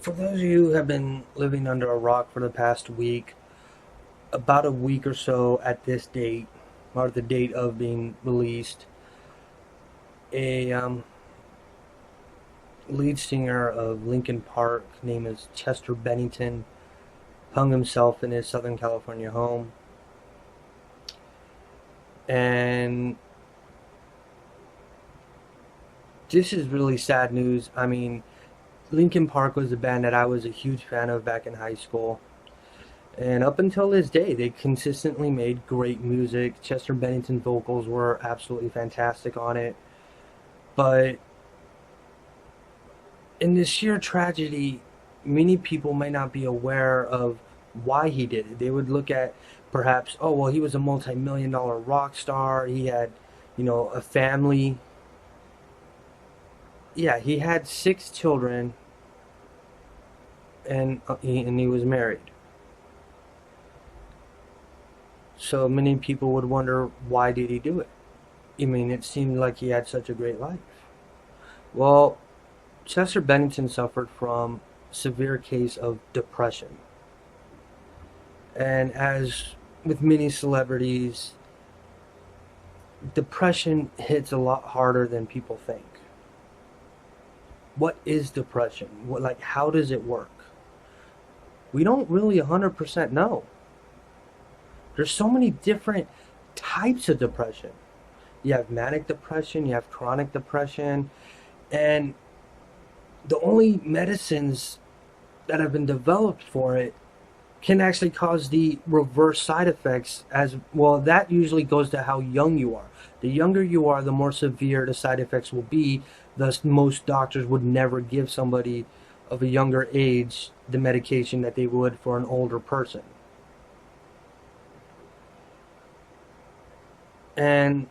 For those of you who have been living under a rock for the past week, about a week or so at this date, or the date of being released, a lead singer of Linkin Park, named is Chester Bennington, hung himself in his Southern California home. And this is really sad news. I mean, Linkin Park was a band that I was a huge fan of back in high school. And up until this day, they consistently made great music. Chester Bennington's vocals were absolutely fantastic on it. But in this sheer tragedy, many people may not be aware of why he did it. They would look at perhaps, oh, well, he was a multi-million dollar rock star. He had, a family. Yeah, he had 6 children, and he was married. So many people would wonder, why did he do it? I mean, it seemed like he had such a great life. Well, Chester Bennington suffered from severe case of depression. And as with many celebrities, depression hits a lot harder than people think. What is depression? How does it work? We don't really 100% know. There's so many different types of depression. You have manic depression, you have chronic depression, and the only medicines that have been developed for it can actually cause the reverse side effects as well. That usually goes to how young you are. The younger you are, the more severe the side effects will be. Thus, most doctors would never give somebody of a younger age the medication that they would for an older person. And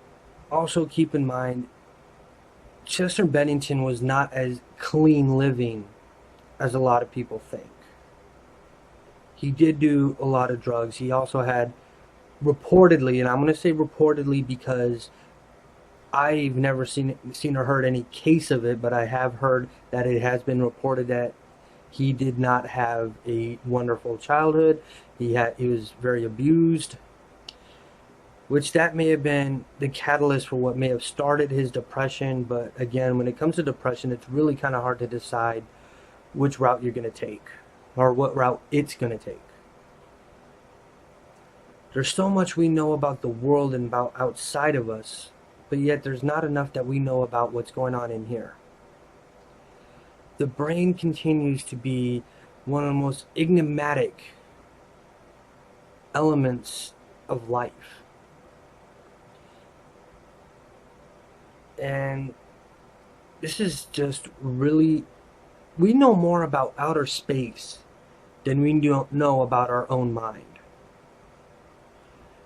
also keep in mind, Chester Bennington was not as clean living as a lot of people think. He did do a lot of drugs. He also had reportedly, and I'm going to say reportedly because I've never seen or heard any case of it, but I have heard that it has been reported that he did not have a wonderful childhood. He was very abused, which that may have been the catalyst for what may have started his depression. But again, when it comes to depression, it's really kind of hard to decide which route you're going to take or what route it's going to take. There's so much we know about the world and about outside of us, but yet there's not enough that we know about what's going on in here. The brain continues to be one of the most enigmatic elements of life. And this is just really, we know more about outer space than we know about our own mind.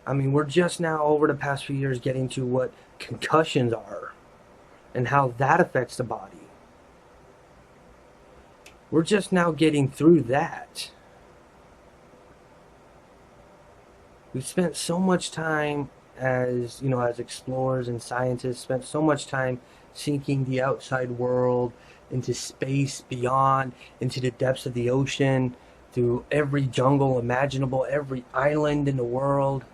I mean, we're just now over the past few years getting to what concussions are and how that affects the body. We're just now getting through that. We've spent so much time as explorers and scientists, spent so much time seeking the outside world, into space, beyond, into the depths of the ocean, through every jungle imaginable, every island in the world.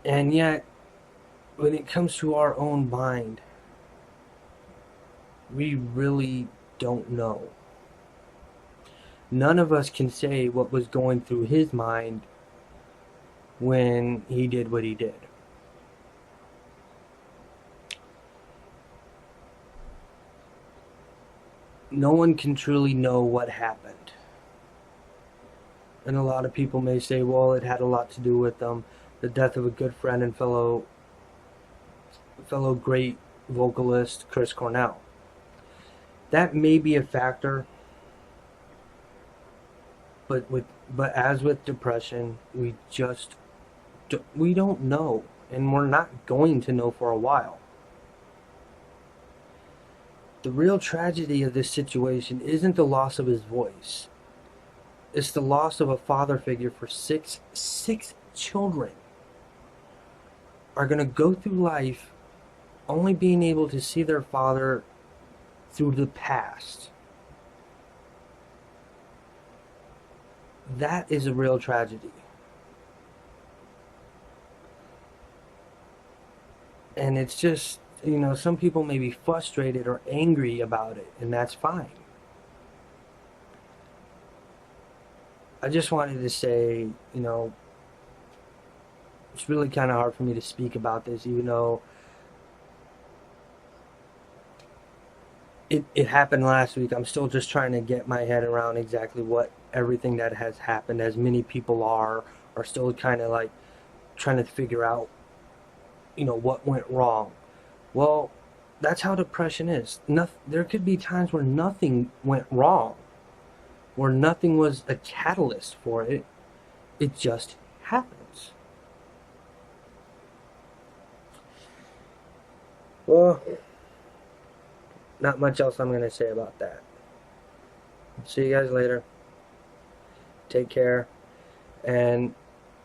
And yet, when it comes to our own mind, we really don't know. None of us can say what was going through his mind when he did what he did. No one can truly know what happened. And a lot of people may say, well, it had a lot to do with the death of a good friend and fellow great vocalist, Chris Cornell. That may be a factor, but as with depression, we don't know, and we're not going to know for a while. The real tragedy of this situation isn't the loss of his voice. It's the loss of a father figure for six children are going to go through life only being able to see their father through the past. That is a real tragedy. And it's just, some people may be frustrated or angry about it, and that's fine. I just wanted to say, it's really kind of hard for me to speak about this, even though it happened last week. I'm still just trying to get my head around exactly what everything that has happened, as many people are still kind of like trying to figure out, what went wrong. Well, that's how depression is. There could be times where nothing went wrong, where nothing was a catalyst for it. It just happens. Well, not much else I'm going to say about that. See you guys later. Take care. And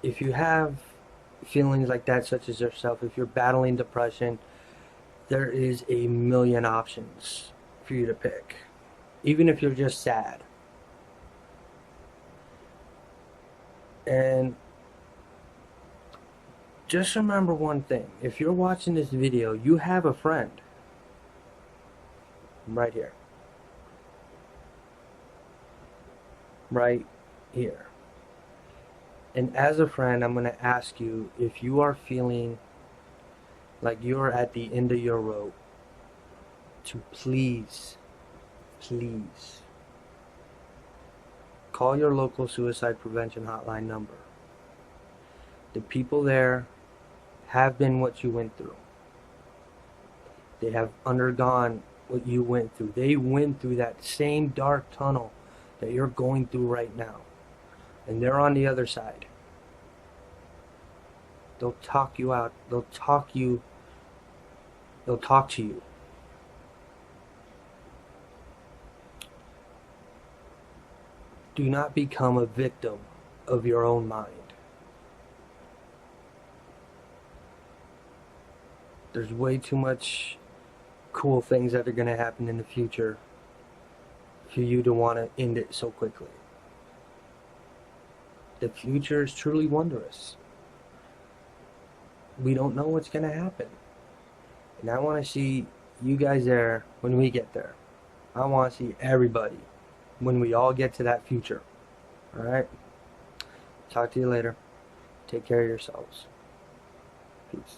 if you have feelings like that, such as yourself, if you're battling depression, there is a million options for you to pick. Even if you're just sad. And just remember one thing. If you're watching this video, you have a friend. Right here. Right here. And as a friend, I'm going to ask you, if you are feeling like you're at the end of your rope, to please call your local suicide prevention hotline number. The people there have been what you went through. They have undergone what you went through. They went through that same dark tunnel that you're going through right now. And they're on the other side. They'll talk you out. They'll talk to you. Do not become a victim of your own mind. There's way too much cool things that are going to happen in the future for you to want to end it so quickly. The future is truly wondrous. We don't know what's going to happen. And I want to see you guys there when we get there. I want to see everybody when we all get to that future. Alright? Talk to you later. Take care of yourselves. Peace.